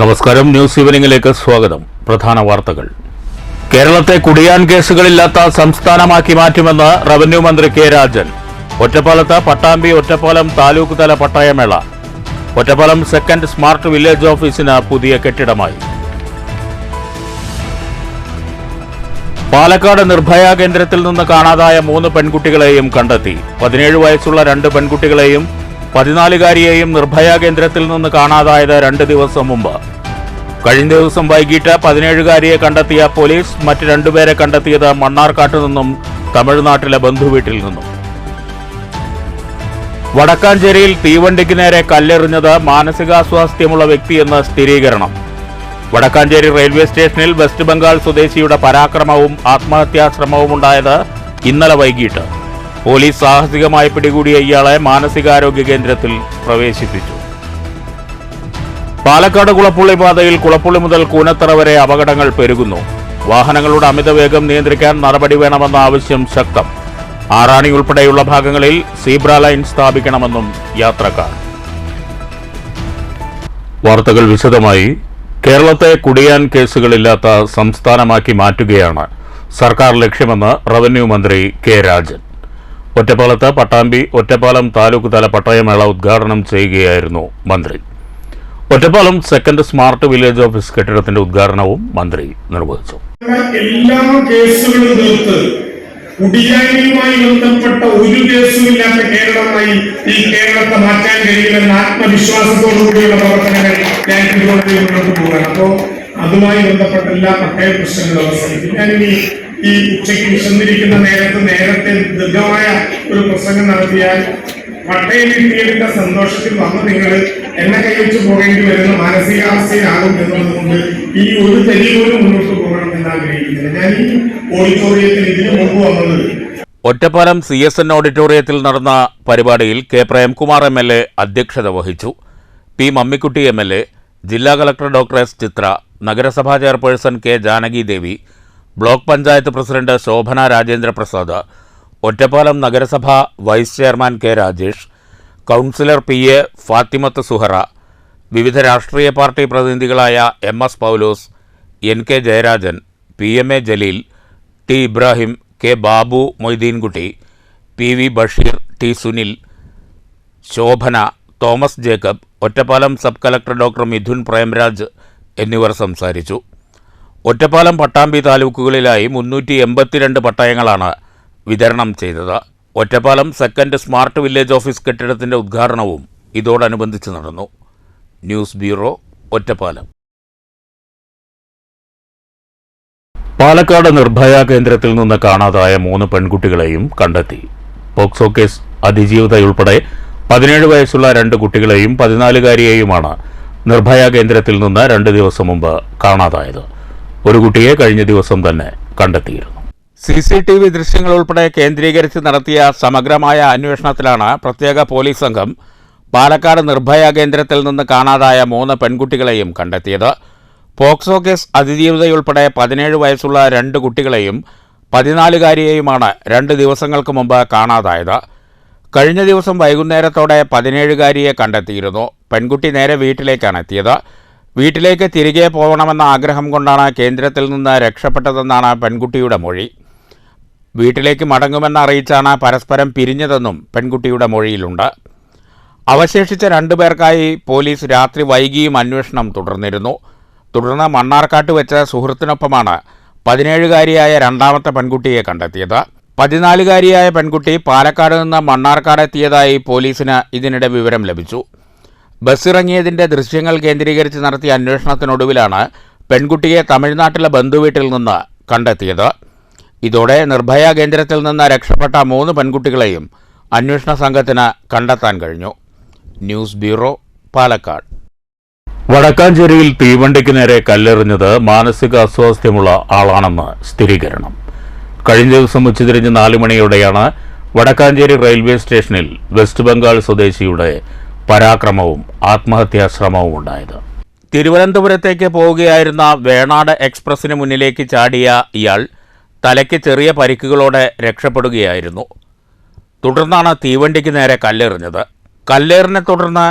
നമസ്കാരം. ന്യൂസ് ഈവനിംഗിലേക്ക് സ്വാഗതം. പ്രധാന വാർത്തകൾ. കേരളത്തെ കുടിയാൻ കേസുകളില്ലാത്ത സംസ്ഥാനമാക്കി മാറ്റുമെന്ന് റവന്യൂ മന്ത്രി കെ രാജൻ. ഒറ്റപ്പാലത്ത് പട്ടാമ്പി ഒറ്റപ്പാലം താലൂക്ക് തല പട്ടയമേള. ഒറ്റപ്പാലം സെക്കൻഡ് സ്മാർട്ട് വില്ലേജ് ഓഫീസിന് പുതിയ കെട്ടിടമായി. പാലക്കാട് നിർഭയ കേന്ദ്രത്തിൽ നിന്ന് കാണാതായ 3 പെൺകുട്ടികളെയും കണ്ടെത്തി. 17 വയസ്സുള്ള 2 പെൺകുട്ടികളെയും 14-കാരിയെയും നിർഭയ കേന്ദ്രത്തിൽ നിന്ന് കാണാതായത് 2 ദിവസം മുമ്പ്. കഴിഞ്ഞ ദിവസം വൈകിട്ട് 17-കാരിയെ കണ്ടെത്തിയ പോലീസ് മറ്റ് 2 പേരെ കണ്ടെത്തിയത് മണ്ണാർക്കാട്ട് നിന്നും തമിഴ്നാട്ടിലെ ബന്ധുവീട്ടിൽ നിന്നും. വടക്കാഞ്ചേരിയിൽ തീവണ്ടിക്ക് നേരെ കല്ലെറിഞ്ഞത് മാനസികാസ്വാസ്ഥ്യമുള്ള വ്യക്തിയെന്ന് സ്ഥിരീകരണം. വടക്കാഞ്ചേരി റെയിൽവേ സ്റ്റേഷനിൽ വെസ്റ്റ് ബംഗാൾ സ്വദേശിയുടെ പരാക്രമവും ആത്മഹത്യാശ്രമവും ഉണ്ടായത് ഇന്നലെ വൈകിട്ട്. പോലീസ് സാഹസികമായി പിടികൂടിയ ഇയാളെ മാനസികാരോഗ്യ കേന്ദ്രത്തിൽ പ്രവേശിപ്പിച്ചു. പാലക്കാട് കുളപ്പുള്ളി പാതയിൽ കുളപ്പുള്ളി മുതൽ കൂനത്തറ വരെ അപകടങ്ങൾ പെരുകുന്നു. വാഹനങ്ങളുടെ അമിതവേഗം നിയന്ത്രിക്കാൻ നടപടി വേണമെന്ന ആവശ്യം ശക്തം. ആറാണി ഉൾപ്പെടെയുള്ള ഭാഗങ്ങളിൽ സീബ്ര ലൈൻ സ്ഥാപിക്കണമെന്നും യാത്രക്കാർ. വാർത്തകൾ വിശദമായി. കേരളത്തെ കുടിയാൻ കേസുകളില്ലാത്ത സംസ്ഥാനമാക്കി മാറ്റുകയാണ് സർക്കാർ ലക്ഷ്യമെന്ന് റവന്യൂ മന്ത്രി കെ രാജൻ. ഒറ്റപ്പാലത്ത് പട്ടാമ്പി ഒറ്റപ്പാലം താലൂക്ക് തല പട്ടയമേള ഉദ്ഘാടനം ചെയ്യുകയായിരുന്നു മന്ത്രി. Ottapalam second smart village office കെട്ടിടത്തിന്റെ ഉദ്ഘാടനവും മന്ത്രി നിർവഹിച്ചു. എല്ലാ കേസുകളും തീർത്ത് കുടിയാനുമായി ബന്ധപ്പെട്ട ഒരു കേസുമില്ലാത്ത കേരളമായി ഈ കേരളത്തെ മാറ്റാൻ കഴിയുമെന്ന ആത്മവിശ്വാസത്തോടുകൂടിയുള്ള പ്രവർത്തനങ്ങൾ ഞാൻ ഇതുകൊണ്ട് മുന്നോട്ട് പോകാൻ. അപ്പോൾ അതുമായി ബന്ധപ്പെട്ട എല്ലാ പട്ടയ പ്രശ്നങ്ങളും അവസാനിക്കും. ഞാനിനി ഈ ഉച്ചയ്ക്ക് വിശന്നിരിക്കുന്ന നേരത്തെ ദീർഘമായ ഒരു പ്രസംഗം നടത്തിയാൽ പട്ടയം കിട്ടിയതിന്റെ സന്തോഷത്തിൽ വന്ന് നിങ്ങൾ എന്നെ കൈവച്ച് പോകേണ്ടി വരുന്ന മാനസികാവസ്ഥയിലാകും എന്നതുകൊണ്ട് ഈ ഒരു തരി പോലും മുന്നോട്ട് പോകണം എന്ന് ആഗ്രഹിക്കുന്നില്ല. ഞാൻ ഈ ഓഡിറ്റോറിയത്തിൽ ഇതിനു മുമ്പ് വന്നത് ഒറ്റപ്പാലം CSN ഓഡിറ്റോറിയത്തിൽ നടന്ന പരിപാടിയിൽ കെ പ്രേംകുമാർ MLA അധ്യക്ഷത വഹിച്ചു. പി മമ്മിക്കുട്ടി MLA, ജില്ലാ കളക്ടർ ഡോക്ടർ S ചിത്ര, നഗരസഭാ chairperson K Janaki Devi, block panchayat president Shobhana Rajendra Prasad, Ottapalam നഗരസഭ vice chairman K Rajesh, councillor PA Fathimath Suhara, വിവിധ രാഷ്ട്രീയ പാർട്ടി പ്രതിനിധികളായ MS Paulose, NK Jayarajan, PMA Jaleel, T Ibrahim, K Babu Moideenkutty, PV Basheer, T Sunil, Shobhana, Thomas Jacob, Ottapalam sub collector doctor Mithun Premraj എന്നിവർ സംസാരിച്ചു. ഒറ്റപ്പാലം പട്ടാമ്പി താലൂക്കുകളിലായി 382 പട്ടയങ്ങളാണ് വിതരണം ചെയ്തത്. Ottapalam second smart village office കെട്ടിടത്തിന്റെ ഉദ്ഘാടനവും ഇതോടനുബന്ധിച്ച് നടന്നു. News bureau, Ottapalam. പാലക്കാട് നിർഭയ കേന്ദ്രത്തിൽ നിന്ന് കാണാതായ 3 പെൺകുട്ടികളെയും കണ്ടെത്തി. പോക്സോ കേസ് അതിജീവിതയുൾപ്പെടെ 17 വയസ്സുള്ള 2 കുട്ടികളെയും 14-കാരിയെയുമാണ് നിർഭയ കേന്ദ്രത്തിൽ നിന്ന് 2 ദിവസം മുമ്പ് കാണാതായത്. ഒരു കുട്ടിയെ കഴിഞ്ഞ ദിവസം തന്നെ കണ്ടെത്തിയിരുന്നു. CCTV ദൃശ്യങ്ങൾ ഉൾപ്പെടെ കേന്ദ്രീകരിച്ച് നടത്തിയ സമഗ്രമായ അന്വേഷണത്തിലാണ് പ്രത്യേക പോലീസ് സംഘം പാലക്കാട് നിർഭയ കേന്ദ്രത്തിൽ നിന്ന് കാണാതായ 3 പെൺകുട്ടികളെയും കണ്ടെത്തിയത്. പോക്സോ കേസ് അതിജീവിതയുൾപ്പെടെ 17 വയസ്സുള്ള 2 കുട്ടികളെയും 14-കാരിയെയുമാണ് 2 ദിവസങ്ങൾക്ക് മുമ്പ് കാണാതായത്. കഴിഞ്ഞ ദിവസം വൈകുന്നേരത്തോടെ 17-കാരിയെ കണ്ടെത്തിയിരുന്നു. പെൺകുട്ടി നേരെ വീട്ടിലേക്കാണ് എത്തിയത്. വീട്ടിലേക്ക് തിരികെ പോകണമെന്ന ആഗ്രഹം കൊണ്ടാണ് കേന്ദ്രത്തിൽ നിന്ന് രക്ഷപ്പെട്ടതെന്നാണ് പെൺകുട്ടിയുടെ മൊഴി. വീട്ടിലേക്ക് മടങ്ങുമെന്ന് അറിയിച്ചാണ് പരസ്പരം പിരിഞ്ഞതെന്നും പെൺകുട്ടിയുടെ മൊഴിയിലുണ്ട്. അവശേഷിച്ച 2 പേർക്കായി പോലീസ് രാത്രി വൈകിയും അന്വേഷണം തുടർന്നിരുന്നു. തുടർന്ന് മണ്ണാർക്കാട്ട് വെച്ച് സുഹൃത്തിനൊപ്പമാണ് 17-കാരിയായ 2ാമത്തെ പെൺകുട്ടിയെ കണ്ടെത്തിയത്. 14-കാരിയായ പെൺകുട്ടി പാലക്കാട് നിന്ന് മണ്ണാർക്കാട് എത്തിയതായി പോലീസിന് ഇതിനിടെ വിവരം ലഭിച്ചു. ബസ്സിറങ്ങിയതിൻ്റെ ദൃശ്യങ്ങൾ കേന്ദ്രീകരിച്ച് നടത്തിയ അന്വേഷണത്തിനൊടുവിലാണ് പെൺകുട്ടിയെ തമിഴ്നാട്ടിലെ ബന്ധുവീട്ടിൽ നിന്ന് കണ്ടെത്തിയത്. ഇതോടെ നിർഭയ കേന്ദ്രത്തിൽ നിന്ന് രക്ഷപ്പെട്ട 3 പെൺകുട്ടികളെയും അന്വേഷണ സംഘത്തിന് കണ്ടെത്താൻ കഴിഞ്ഞു. News bureau, Palakkad. വടക്കാഞ്ചേരിയിൽ തീവണ്ടിക്ക് നേരെ കല്ലെറിഞ്ഞത് മാനസിക അസ്വാസ്ഥ്യമുള്ള ആളാണെന്ന് സ്ഥിരീകരണം. കഴിഞ്ഞ ദിവസം ഉച്ചതിരിഞ്ഞ് 4 മണിയോടെയാണ് വടക്കാഞ്ചേരി റെയിൽവേ സ്റ്റേഷനിൽ വെസ്റ്റ് ബംഗാൾ സ്വദേശിയുടെ പരാക്രമവും ആത്മഹത്യാശ്രമവും ഉണ്ടായത്. തിരുവനന്തപുരത്തേക്ക് പോവുകയായിരുന്ന വേണാട് എക്സ്പ്രസിന് മുന്നിലേക്ക് ചാടിയ ഇയാൾ തലയ്ക്ക് ചെറിയ പരിക്കുകളോടെ രക്ഷപ്പെടുകയായിരുന്നു. തുടർന്നാണ് തീവണ്ടിക്ക് നേരെ കല്ലെറിഞ്ഞത്. കല്ലേറിനെ തുടർന്ന്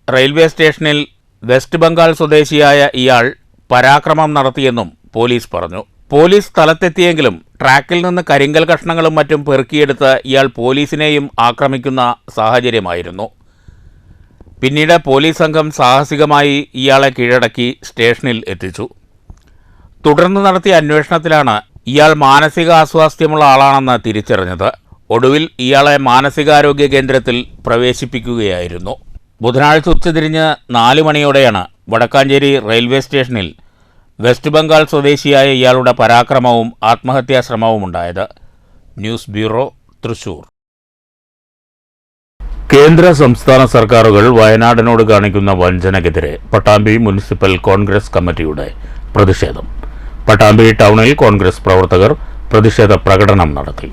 റെയിൽവേ സ്റ്റേഷനിൽ വെസ്റ്റ് ബംഗാൾ സ്വദേശിയായ ഇയാൾ പരാക്രമം നടത്തിയെന്നും പോലീസ് പറഞ്ഞു. പോലീസ് സ്ഥലത്തെത്തിയെങ്കിലും ട്രാക്കിൽ നിന്ന് കരിങ്കൽ കഷ്ണങ്ങളും മറ്റും പെറുക്കിയെടുത്ത് ഇയാൾ പോലീസിനെയും ആക്രമിക്കുന്ന സാഹചര്യമായിരുന്നു. പിന്നീട് പോലീസ് സംഘം സാഹസികമായി ഇയാളെ കീഴടക്കി സ്റ്റേഷനിൽ എത്തിച്ചു. തുടർന്ന് നടത്തിയ അന്വേഷണത്തിലാണ് ഇയാൾ മാനസിക അസ്വാസ്ഥ്യമുള്ള ആളാണെന്ന് തിരിച്ചറിഞ്ഞത്. ഒടുവിൽ ഇയാളെ മാനസികാരോഗ്യ കേന്ദ്രത്തിൽ പ്രവേശിപ്പിക്കുകയായിരുന്നു. ബുധനാഴ്ച ഉച്ചതിരിഞ്ഞ് 4 മണിയോടെയാണ് വടക്കാഞ്ചേരി റെയിൽവേ സ്റ്റേഷനിൽ വെസ്റ്റ് ബംഗാൾ സ്വദേശിയായ ഇയാളുടെ പരാക്രമവും ആത്മഹത്യാശ്രമവും ഉണ്ടായത്. News bureau, Thrissur. കേന്ദ്ര സംസ്ഥാന സർക്കാരുകൾ വയനാടിനോട് കാണിക്കുന്ന വഞ്ചനയ്ക്കെതിരെ പട്ടാമ്പി മുനിസിപ്പൽ കോൺഗ്രസ് കമ്മിറ്റിയുടെ പ്രതിഷേധം. പട്ടാമ്പി ടൗണിൽ കോൺഗ്രസ് പ്രവർത്തകർ പ്രതിഷേധ പ്രകടനം നടത്തി.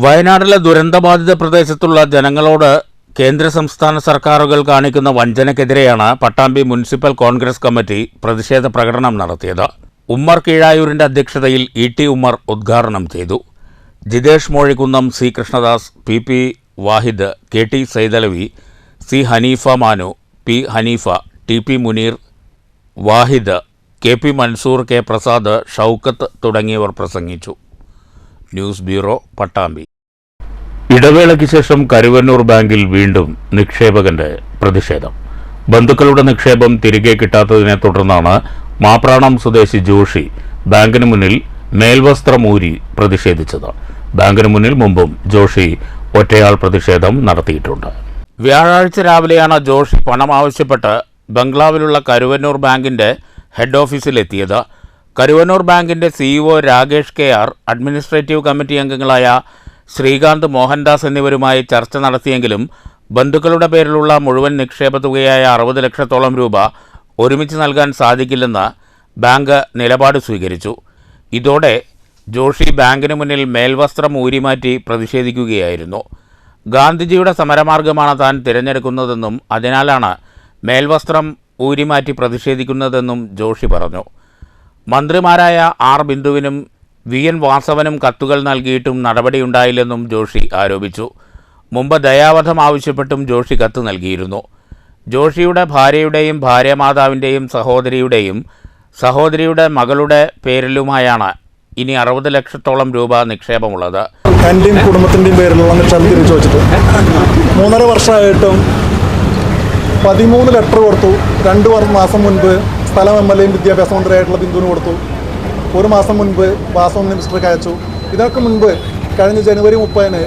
വയനാട്ടിലെ ദുരന്തബാധിത പ്രദേശത്തുള്ള ജനങ്ങളോട് കേന്ദ്ര സംസ്ഥാന സർക്കാരുകൾ കാണിക്കുന്ന വഞ്ചനയ്ക്കെതിരെയാണ് പട്ടാമ്പി മുനിസിപ്പൽ കോൺഗ്രസ് കമ്മിറ്റി പ്രതിഷേധ പ്രകടനം നടത്തിയത്. ഉമ്മർ കീഴായൂരിന്റെ അധ്യക്ഷതയിൽ ഇ.ടി. ഉമ്മർ ഉദ്ഘാടനം ചെയ്തു. Jithesh Mozhikkunnam, C Krishnadas, P Wahid, K T. Saithalavi, C Haneefa Manu, P Haneefa, T P. Muneer, Wahid, K P. Mansoor, K Prasad, Shoukath തുടങ്ങിയവർ പ്രസംഗിച്ചു. News bureau, Pattambi. ഇടവേളയ്ക്ക് ശേഷം കരുവന്നൂർ ബാങ്കിൽ വീണ്ടും നിക്ഷേപകന്റെ പ്രതിഷേധം. ബന്ധുക്കളുടെ നിക്ഷേപം തിരികെ കിട്ടാത്തതിനെ തുടർന്നാണ് മാപ്രാണം സ്വദേശി ജോഷി ബാങ്കിന് മുന്നിൽ മേൽവസ്ത്രമൂരി പ്രതിഷേധിച്ചത്. ബാങ്കിന് മുന്നിൽ മുമ്പും ജോഷി ഒറ്റയാൾ പ്രതിഷേധം നടത്തിയിട്ടുണ്ട്. വ്യാഴാഴ്ച രാവിലെയാണ് ജോഷി പണം ആവശ്യപ്പെട്ട് ബംഗ്ലാവിലുള്ള കരുവന്നൂർ ബാങ്കിന്റെ ഹെഡ് ഓഫീസിലെത്തിയത്. കരുവന്നൂർ ബാങ്കിന്റെ CEO Rakesh K R., administrative committee അംഗങ്ങളായ ശ്രീകാന്ത്, മോഹൻദാസ് എന്നിവരുമായി ചർച്ച നടത്തിയെങ്കിലും ബന്ധുക്കളുടെ പേരിലുള്ള മുഴുവൻ നിക്ഷേപ തുകയായ 60 ലക്ഷത്തോളം രൂപ ഒരുമിച്ച് നൽകാൻ സാധിക്കില്ലെന്ന് ബാങ്ക് നിലപാട് സ്വീകരിച്ചു. ഇതോടെ ജോഷി ബാങ്കിന് മുന്നിൽ മേൽവസ്ത്രം ഊരിമാറ്റി പ്രതിഷേധിക്കുകയായിരുന്നു. ഗാന്ധിജിയുടെ സമരമാർഗമാണ് താൻ തിരഞ്ഞെടുക്കുന്നതെന്നും അതിനാലാണ് മേൽവസ്ത്രം ഊരിമാറ്റി പ്രതിഷേധിക്കുന്നതെന്നും ജോഷി പറഞ്ഞു. മന്ത്രിമാരായ ആർ ബിന്ദുവിനും വി എൻ വാസവനും കത്തുകൾ നൽകിയിട്ടും നടപടിയുണ്ടായില്ലെന്നും ജോഷി ആരോപിച്ചു. മുമ്പ് ദയാവധം ആവശ്യപ്പെട്ടും ജോഷി കത്ത് നൽകിയിരുന്നു. ജോഷിയുടെ ഭാര്യയുടെയും ഭാര്യമാതാവിൻ്റെയും സഹോദരിയുടെ മകളുടെ പേരിലുമായാണ് ഇനി 60 ലക്ഷത്തോളം രൂപ നിക്ഷേപമുള്ളത്. എൻ്റെയും കുടുംബത്തിൻ്റെയും പേരിലുള്ള നിക്ഷേപം തിരിച്ചു വെച്ചിട്ട് 3.5 വർഷമായിട്ടും 13 ലെറ്റർ കൊടുത്തു. 2 മാസം മുൻപ് സ്ഥലം എം.എൽ.എയും വിദ്യാഭ്യാസ മന്ത്രിയായിട്ടുള്ള ബിന്ദുവിന് കൊടുത്തു. 1 മാസം മുൻപ് വാസവൻ മിനിസ്റ്റർക്ക് അയച്ചു. ഇതൊക്കെ മുൻപ് കഴിഞ്ഞ ജനുവരി 30-ന്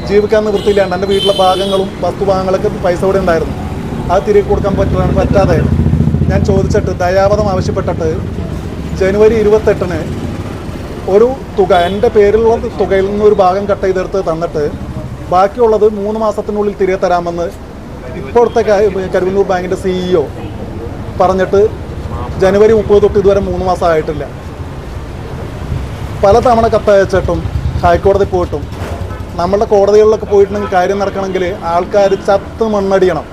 ജീവിക്കാൻ നിവൃത്തിയില്ലാണ്ട് എൻ്റെ വീട്ടിലെ ഭാഗങ്ങളും വസ്തുഭാഗങ്ങളൊക്കെ പൈസ കൂടെ ഉണ്ടായിരുന്നു. അത് തിരികെ കൊടുക്കാൻ പറ്റാതെ ഞാൻ ചോദിച്ചിട്ട് ദയാവധം ആവശ്യപ്പെട്ടിട്ട് ജനുവരി 28-ന് ഒരു തുക എൻ്റെ പേരിലുള്ള തുകയിൽ നിന്ന് ഒരു ഭാഗം കട്ട് ചെയ്തെടുത്ത് തന്നിട്ട് ബാക്കിയുള്ളത് 3 മാസത്തിനുള്ളിൽ തിരികെ തരാമെന്ന് ഇപ്പോഴത്തെ കരുവന്നൂർ ബാങ്കിൻ്റെ സിഇഒ പറഞ്ഞിട്ട് ജനുവരി 30 തൊട്ട് ഇതുവരെ 3 മാസം ആയിട്ടില്ല. പലതവണ കത്തയച്ചിട്ടും ഹൈക്കോടതി പോയിട്ടും നമ്മളുടെ കോടതികളിലൊക്കെ പോയിട്ടുണ്ടെങ്കിൽ കാര്യം നടക്കണമെങ്കിൽ ആൾക്കാർ ചത്ത് മണ്ണടിയണം.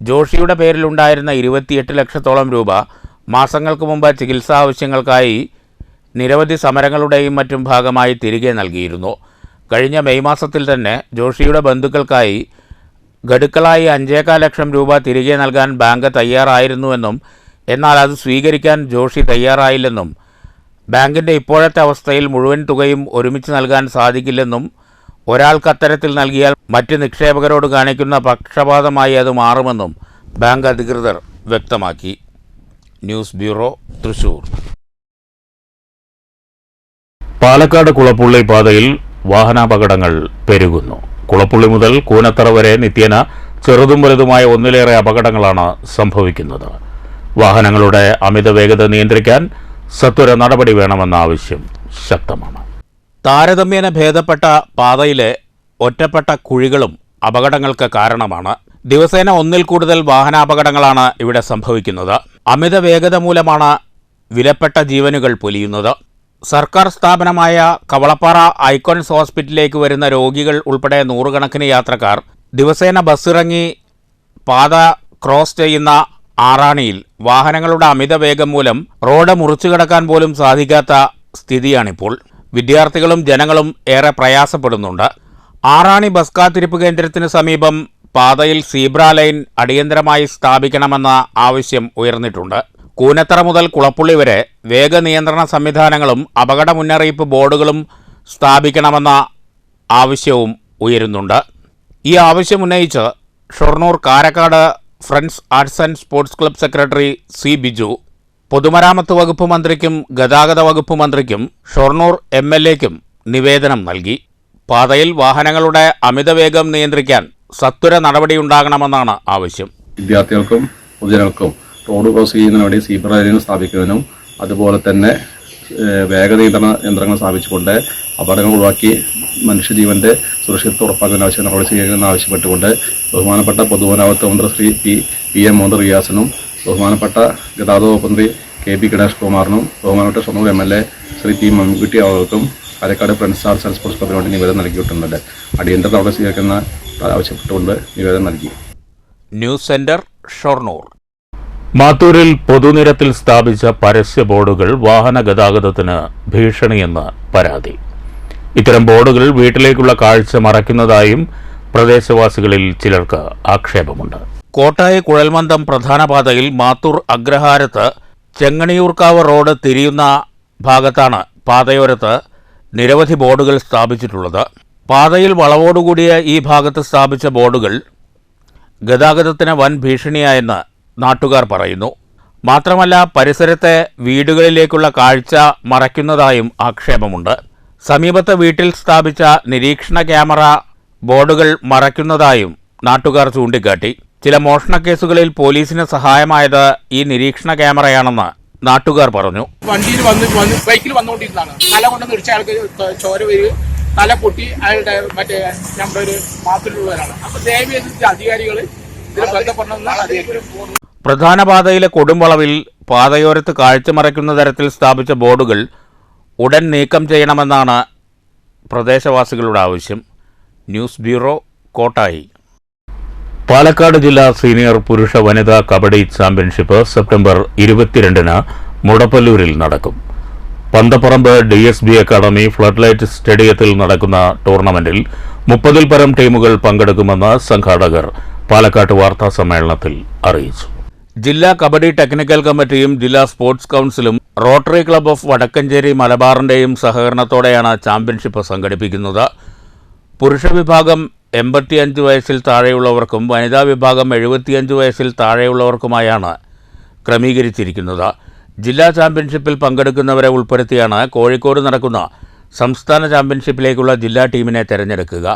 ജോഷിയുടെ പേരിലുണ്ടായിരുന്ന 28 ലക്ഷത്തോളം രൂപ മാസങ്ങൾക്ക് മുമ്പ് ചികിത്സാ ആവശ്യങ്ങൾക്കായി നിരവധി സമരങ്ങളുടെയും മറ്റും ഭാഗമായി തിരികെ നൽകിയിരുന്നു. കഴിഞ്ഞ മെയ് മാസത്തിൽ തന്നെ ജോഷിയുടെ ബന്ധുക്കൾക്കായി ഗഡുക്കളായി 5.25 ലക്ഷം രൂപ തിരികെ നൽകാൻ ബാങ്ക് തയ്യാറായിരുന്നുവെന്നും എന്നാൽ അത് സ്വീകരിക്കാൻ ജോഷി തയ്യാറായില്ലെന്നും ബാങ്കിൻ്റെ ഇപ്പോഴത്തെ അവസ്ഥയിൽ മുഴുവൻ തുകയും ഒരുമിച്ച് നൽകാൻ സാധിക്കില്ലെന്നും ഒരാൾക്ക് അത്തരത്തിൽ നൽകിയാൽ മറ്റ് നിക്ഷേപകരോട് കാണിക്കുന്ന പക്ഷപാതമായി അത് മാറുമെന്നും ബാങ്ക് അധികൃതർ വ്യക്തമാക്കി. News bureau, Thrissur. പാലക്കാട് കുളപ്പുള്ളി പാതയിൽ വാഹനാപകടങ്ങൾ പെരുകുന്നു. കുളപ്പുള്ളി മുതൽ കൂനത്തറ വരെ നിത്യേന ചെറുതും വലുതുമായ 1-ലേറെ അപകടങ്ങളാണ് സംഭവിക്കുന്നത്. വാഹനങ്ങളുടെ അമിത വേഗത നിയന്ത്രിക്കാൻ സത്വര നടപടി വേണമെന്ന ആവശ്യം ശക്തമാണ്. താരതമ്യേന ഭേദപ്പെട്ട പാതയിലെ ഒറ്റപ്പെട്ട കുഴികളും അപകടങ്ങൾക്ക് കാരണമാണ്. ദിവസേന 1-ൽ കൂടുതൽ വാഹനാപകടങ്ങളാണ് ഇവിടെ സംഭവിക്കുന്നത്. അമിത വേഗത മൂലമാണ് വിലപ്പെട്ട ജീവനുകൾ പൊലിയുന്നത്. സർക്കാർ സ്ഥാപനമായ കവളപ്പാറ ഐക്കോൺസ് ഹോസ്പിറ്റലിലേക്ക് വരുന്ന രോഗികൾ ഉൾപ്പെടെ 100 കണക്കിന് യാത്രക്കാർ ദിവസേന ബസ്സിറങ്ങി പാത ക്രോസ് ചെയ്യുന്ന ആറാണിയിൽ വാഹനങ്ങളുടെ അമിത വേഗം മൂലം റോഡ് മുറിച്ചു കടക്കാൻ പോലും സാധിക്കാത്ത സ്ഥിതിയാണിപ്പോൾ. വിദ്യാർത്ഥികളും ജനങ്ങളും ഏറെ പ്രയാസപ്പെടുന്നുണ്ട്. ആറാണി ബസ് കാത്തിരിപ്പ് കേന്ദ്രത്തിന് സമീപം പാതയിൽ സീബ്ര ലൈൻ അടിയന്തരമായി സ്ഥാപിക്കണമെന്ന ആവശ്യം ഉയർന്നിട്ടുണ്ട്. കൂനത്തറ മുതൽ കുളപ്പുള്ളി വരെ വേഗനിയന്ത്രണ സംവിധാനങ്ങളും അപകട മുന്നറിയിപ്പ് ബോർഡുകളും സ്ഥാപിക്കണമെന്ന ആവശ്യവും ഉയരുന്നുണ്ട്. ഈ ആവശ്യം ഉന്നയിച്ച് Shoranur Karakkad friends arts and sports club secretary C Biju പൊതുമരാമത്ത് വകുപ്പ് മന്ത്രിക്കും ഗതാഗത വകുപ്പ് മന്ത്രിക്കും ഷൊർണൂർ MLAയ്ക്കും നിവേദനം നൽകി. പാതയിൽ വാഹനങ്ങളുടെ അമിതവേഗം നിയന്ത്രിക്കാൻ സത്വര നടപടിയുണ്ടാകണമെന്നാണ് ആവശ്യം. വിദ്യാർത്ഥികൾക്കും പൊതുജനങ്ങൾക്കും റോഡ് ക്രോസ് ചെയ്യുന്നതിന് വേണ്ടി സീബ്ര ലൈൻ സ്ഥാപിക്കുന്നതിനും അതുപോലെ തന്നെ വേഗനിയന്ത്രണ യന്ത്രങ്ങൾ സ്ഥാപിച്ചുകൊണ്ട് അപകടങ്ങൾ ഒഴിവാക്കി മനുഷ്യജീവന്റെ സുരക്ഷിതത്വം ഉറപ്പാക്കുന്ന ആവശ്യം നടപടി സ്വീകരിക്കണമെന്ന് ആവശ്യപ്പെട്ടുകൊണ്ട് ബഹുമാനപ്പെട്ട പൊതുമരാമത്ത് മന്ത്രി ശ്രീ PM മുഹമ്മദ് റിയാസിനും ബഹുമാനപ്പെട്ട ഗതാഗത വകുപ്പ് മന്ത്രി KB ഗണേഷ് കുമാറിനും ബഹുമാനപ്പെട്ട ഷൊർണൂർ MLA ശ്രീ P മമ്മിക്കുട്ടി അവർക്കും Karakkad friends arts and sports ക്ലബിന് വേണ്ടി നിവേദനം നൽകിയിട്ടുണ്ട്. അടിയന്തര നടപടി സ്വീകരിക്കുന്ന ആവശ്യപ്പെട്ടുകൊണ്ട് നിവേദനം നൽകി. News centre Shoranur. മാത്തൂരിൽ പൊതുനിരത്തിൽ സ്ഥാപിച്ച പരസ്യ ബോർഡുകൾ വാഹന ഗതാഗതത്തിന് ഭീഷണിയെന്ന് പരാതി. ഇത്തരം ബോർഡുകൾ വീട്ടിലേക്കുള്ള കാഴ്ച മറയ്ക്കുന്നതായും പ്രദേശവാസികളിൽ ചിലർക്ക് ആക്ഷേപമുണ്ട്. കോട്ടായി കുഴൽമന്ദം പ്രധാന പാതയിൽ മാത്തൂർ അഗ്രഹാരത്ത് ചെങ്ങണിയൂർക്കാവ് റോഡ് തിരിയുന്ന ഭാഗത്താണ് പാതയോരത്ത് നിരവധി ബോർഡുകൾ സ്ഥാപിച്ചിട്ടുള്ളത്. പാതയിൽ വളവോടുകൂടിയ ഈ ഭാഗത്ത് സ്ഥാപിച്ച ബോർഡുകൾ ഗതാഗതത്തിന് വൻ ഭീഷണിയായെന്ന് നാട്ടുകാർ പറയുന്നു. മാത്രമല്ല പരിസരത്തെ വീടുകളിലേക്കുള്ള കാഴ്ച മറയ്ക്കുന്നതായും ആക്ഷേപമുണ്ട്. സമീപത്തെ വീട്ടിൽ സ്ഥാപിച്ച നിരീക്ഷണ ക്യാമറ ബോർഡുകൾ മറയ്ക്കുന്നതായും നാട്ടുകാർ ചൂണ്ടിക്കാട്ടി. ചില മോഷണക്കേസുകളിൽ പോലീസിന് സഹായമായത് ഈ നിരീക്ഷണ ക്യാമറയാണെന്ന് നാട്ടുകാർ പറഞ്ഞു. വണ്ടിയിൽ വന്ന് ബൈക്കിൽ വന്നുകൊണ്ടിരുന്നതാണ്. തല കൊണ്ടെന്ന് ഇടിച്ച ആൾക്ക് ചോര വരിക, തല പൊട്ടി അയാളുടെ മറ്റേ നമ്മുടെ ഒരു മാസത്തിലുള്ളവരാണ്. അപ്പൊ ദയവേദി അധികാരികൾ ഇതിൽ ബന്ധപ്പെടണമെന്ന് പ്രധാന പാതയിലെ കൊടുംവളവിൽ പാതയോരത്ത് കാഴ്ച മറയ്ക്കുന്ന തരത്തിൽ സ്ഥാപിച്ച ബോർഡുകൾ ഉടൻ നീക്കം ചെയ്യണമെന്നാണ് പ്രദേശവാസികളുടെ ആവശ്യം. News bureau, Kottayi. പാലക്കാട് ജില്ലാ സീനിയർ പുരുഷ വനിതാ കബഡി ചാമ്പ്യൻഷിപ്പ് സെപ്റ്റംബർ 22-ന് മുടപ്പല്ലൂരിൽ നടക്കും. പന്തപ്പറമ്പ് DSB അക്കാദമി ഫ്ലഡ്ലൈറ്റ് സ്റ്റേഡിയത്തിൽ നടക്കുന്ന ടൂർണമെന്റിൽ 30-ൽ പരം ടീമുകൾ പങ്കെടുക്കുമെന്ന് സംഘാടകർ പാലക്കാട്ട് വാർത്താസമ്മേളനത്തിൽ അറിയിച്ചു. ജില്ലാ കബഡി ടെക്നിക്കൽ കമ്മിറ്റിയും ജില്ലാ സ്പോർട്സ് കൗൺസിലും റോട്ടറി ക്ലബ്ബ് ഓഫ് വടക്കഞ്ചേരി മലബാറിന്റെയും സഹകരണത്തോടെയാണ് ചാമ്പ്യൻഷിപ്പ് സംഘടിപ്പിക്കുന്നത്. പുരുഷ വിഭാഗം 85 വയസ്സിൽ താഴെയുള്ളവർക്കും വനിതാ വിഭാഗം 75 വയസ്സിൽ താഴെയുള്ളവർക്കുമായാണ് ക്രമീകരിച്ചിരിക്കുന്നത്. ജില്ലാ ചാമ്പ്യൻഷിപ്പിൽ പങ്കെടുക്കുന്നവരെ ഉൾപ്പെടുത്തിയാണ് കോഴിക്കോട് നടക്കുന്ന സംസ്ഥാന ചാമ്പ്യൻഷിപ്പിലേക്കുള്ള ജില്ലാ ടീമിനെ തിരഞ്ഞെടുക്കുക.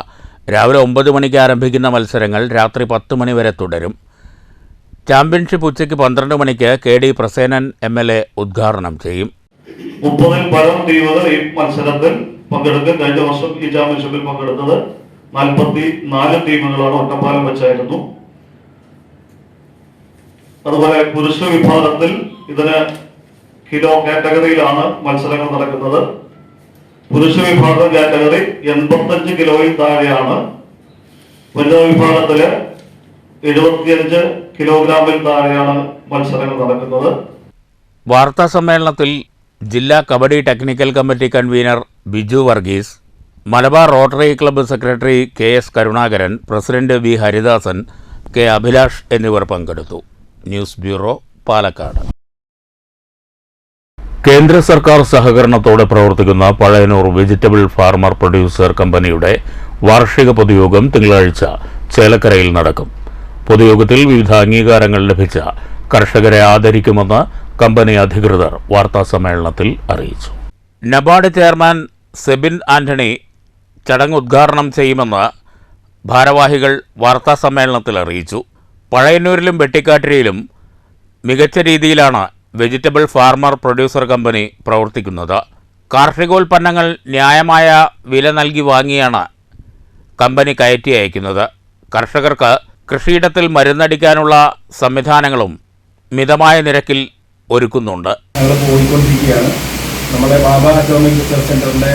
രാവിലെ 9 മണിക്ക് ആരംഭിക്കുന്ന മത്സരങ്ങൾ രാത്രി 10 മണി വരെ തുടരും. ചാമ്പ്യൻഷിപ്പ് ഉച്ചയ്ക്ക് 12 മണിക്ക് KD പ്രസേനൻ MLA ഉദ്ഘാടനം ചെയ്യും. 30-ൽ പരം ടീമുകൾ ഈ മത്സരത്തിൽ പങ്കെടുക്കും. കഴിഞ്ഞ വർഷം ഈ ചാമ്പ്യൻഷിപ്പിൽ പങ്കെടുത്തത് 44 ടീമുകളാണ്. ഒറ്റപ്പാലം വെച്ചായിരുന്നു. അതുപോലെ പുരുഷ വിഭാഗത്തിൽ ഇതിന് കിലോ കാറ്റഗറിയിലാണ് മത്സരങ്ങൾ നടക്കുന്നത്. പുരുഷ വിഭാഗം കാറ്റഗറി 85 കിലോയിൽ താഴെയാണ്. വനിതാ വിഭാഗത്തില് 75 കിലോഗ്രാമിൽ താഴെയാണ് മത്സരങ്ങൾ നടക്കുന്നത്. വാർത്താ സമ്മേളനത്തിൽ ജില്ലാ kabaddi technical committee convener Biju Varghese, Malabar rotary club secretary KS Karunakaran, president V Haridasan, K Abhilash എന്നിവർ പങ്കെടുത്തു. News bureau, Palakkad. കേന്ദ്ര സർക്കാർ സഹകരണത്തോടെ പ്രവർത്തിക്കുന്ന പഴയന്നൂർ വെജിറ്റബിൾ ഫാർമർ പ്രൊഡ്യൂസർ കമ്പനിയുടെ വാർഷിക പൊതുയോഗം തിങ്കളാഴ്ച ചേലക്കരയിൽ നടക്കും. പൊതുയോഗത്തിൽ വിവിധ അംഗീകാരങ്ങൾ ലഭിച്ച കർഷകരെ ആദരിക്കുമെന്ന് കമ്പനി അധികൃതർ വാർത്താസമ്മേളനത്തിൽ അറിയിച്ചു. നബാർഡ് ചെയർമാൻ സെബിൻ ആന്റണി ചടങ്ങ് ഉദ്ഘാടനം ചെയ്യുമെന്ന് ഭാരവാഹികൾ വാർത്താസമ്മേളനത്തിൽ അറിയിച്ചു. പഴയന്നൂരിലും വെട്ടിക്കാട്ടിരിയിലും മികച്ച രീതിയിലാണ് വെജിറ്റബിൾ ഫാർമർ പ്രൊഡ്യൂസർ കമ്പനി പ്രവർത്തിക്കുന്നത്. കാർഷികോൽപ്പന്നങ്ങൾ ന്യായമായ വില നൽകി വാങ്ങിയാണ് കമ്പനി കയറ്റി അയക്കുന്നത്. കർഷകർക്ക് കൃഷിയിടത്തിൽ മരുന്നടിക്കാനുള്ള സംവിധാനങ്ങളും മിതമായ നിരക്കിൽ ഒരുക്കുന്നുണ്ട്. ഞങ്ങൾ പോയിക്കൊണ്ടിരിക്കുകയാണ്. നമ്മുടെ ബാബ അറ്റോമിക് റിസർച്ച് സെൻ്ററിൻ്റെ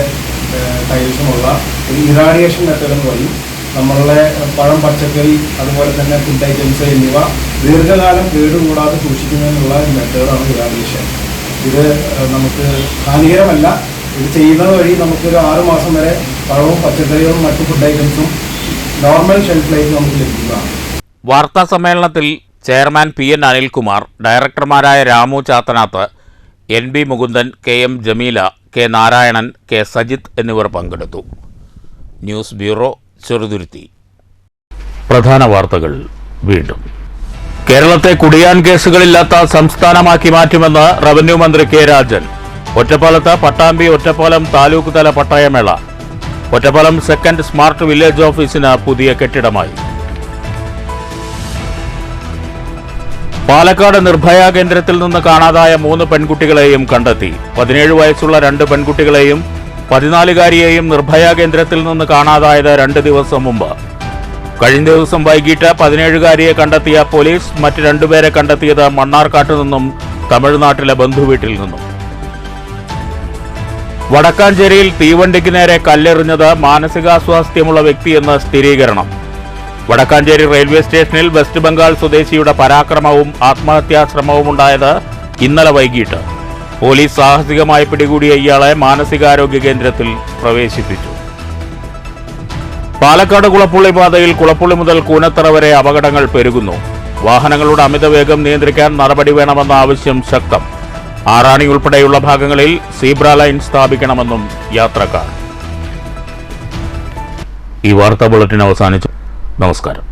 കൈവശമുള്ള ഒരു ഇറാഡിയേഷൻ മെത്തേഡ് വഴി നമ്മളുടെ പഴം, പച്ചക്കറി, അതുപോലെ തന്നെ ഫുഡ് ഐറ്റംസ് എന്നിവ ദീർഘകാലം കേടുകൂടാതെ സൂക്ഷിക്കുന്നതിനുള്ള മെത്തേഡാണ് ഇറാഡിയേഷൻ. ഇത് നമുക്ക് ഹാനികരമല്ല. ഇത് ചെയ്യുന്നത് വഴി നമുക്കൊരു 6 മാസം വരെ പഴവും പച്ചക്കറികളും മറ്റു ഫുഡ് ഐറ്റംസും നോർമൽ ഷെൽഫ് ലൈഫ് നമുക്ക് ലഭിക്കുന്നതാണ്. വാർത്താ സമ്മേളനത്തിൽ ചെയർമാൻ PN അനിൽകുമാർ, ഡയറക്ടർമാരായ Ramu Chathanath, NB Mukundan, KM Jameela, K Narayanan, K Sajith എന്നിവർ പങ്കെടുത്തു. News bureau, Cheruthuruthy. പ്രധാന വാർത്തകൾ വീണ്ടും. കേരളത്തെ കുടിയാൻ കേസുകളില്ലാത്ത സംസ്ഥാനമാക്കി മാറ്റുമെന്ന് റവന്യൂ മന്ത്രി K രാജൻ. ഒറ്റപ്പാലത്ത് പട്ടാമ്പി ഒറ്റപ്പാലം താലൂക്ക് തല പട്ടയമേള. ഒറ്റപ്പാലം സെക്കൻഡ് സ്മാർട്ട് വില്ലേജ് ഓഫീസിന് പുതിയ കെട്ടിടമായി. പാലക്കാട് നിർഭയ കേന്ദ്രത്തിൽ നിന്ന് കാണാതായ 3 പെൺകുട്ടികളെയും കണ്ടെത്തി. 17 വയസ്സുള്ള 2 പെൺകുട്ടികളെയും 14-കാരിയെയും നിർഭയ കേന്ദ്രത്തിൽ നിന്ന് കാണാതായത് 2 ദിവസം മുമ്പ്. കഴിഞ്ഞ ദിവസം വൈകിട്ട് 17-കാരിയെ കണ്ടെത്തിയ പോലീസ് മറ്റ് 2 പേരെ കണ്ടെത്തിയത് മണ്ണാർക്കാട്ട് നിന്നും തമിഴ്നാട്ടിലെ ബന്ധുവീട്ടിൽ നിന്നും. വടക്കാഞ്ചേരിയിൽ തീവണ്ടിക്ക് നേരെ കല്ലെറിഞ്ഞത് മാനസികാസ്വാസ്ഥ്യമുള്ള വ്യക്തിയെന്ന് സ്ഥിരീകരണം. വടക്കാഞ്ചേരി റെയിൽവേ സ്റ്റേഷനിൽ വെസ്റ്റ് ബംഗാൾ സ്വദേശിയുടെ പരാക്രമവും ആത്മഹത്യാശ്രമവുമുണ്ടായത് ഇന്നലെ വൈകിട്ട്. പോലീസ് സാഹസികമായി പിടികൂടിയ ഇയാളെ മാനസികാരോഗ്യ കേന്ദ്രത്തിൽ പ്രവേശിപ്പിച്ചു. പാലക്കാട് കുളപ്പുള്ളി പാതയിൽ കുളപ്പുള്ളി മുതൽ കൂനത്തറ വരെ അപകടങ്ങൾ പെരുകുന്നു. വാഹനങ്ങളുടെ അമിതവേഗം നിയന്ത്രിക്കാൻ നടപടി വേണമെന്ന ആവശ്യം ശക്തം. ആറാണി ഉൾപ്പെടെയുള്ള ഭാഗങ്ങളിൽ സീബ്ര ലൈൻ സ്ഥാപിക്കണമെന്നും യാത്രക്കാർ. ഈ വാർത്താ ബുള്ളറ്റിൻ അവസാനിച്ചു. നമസ്കാരം.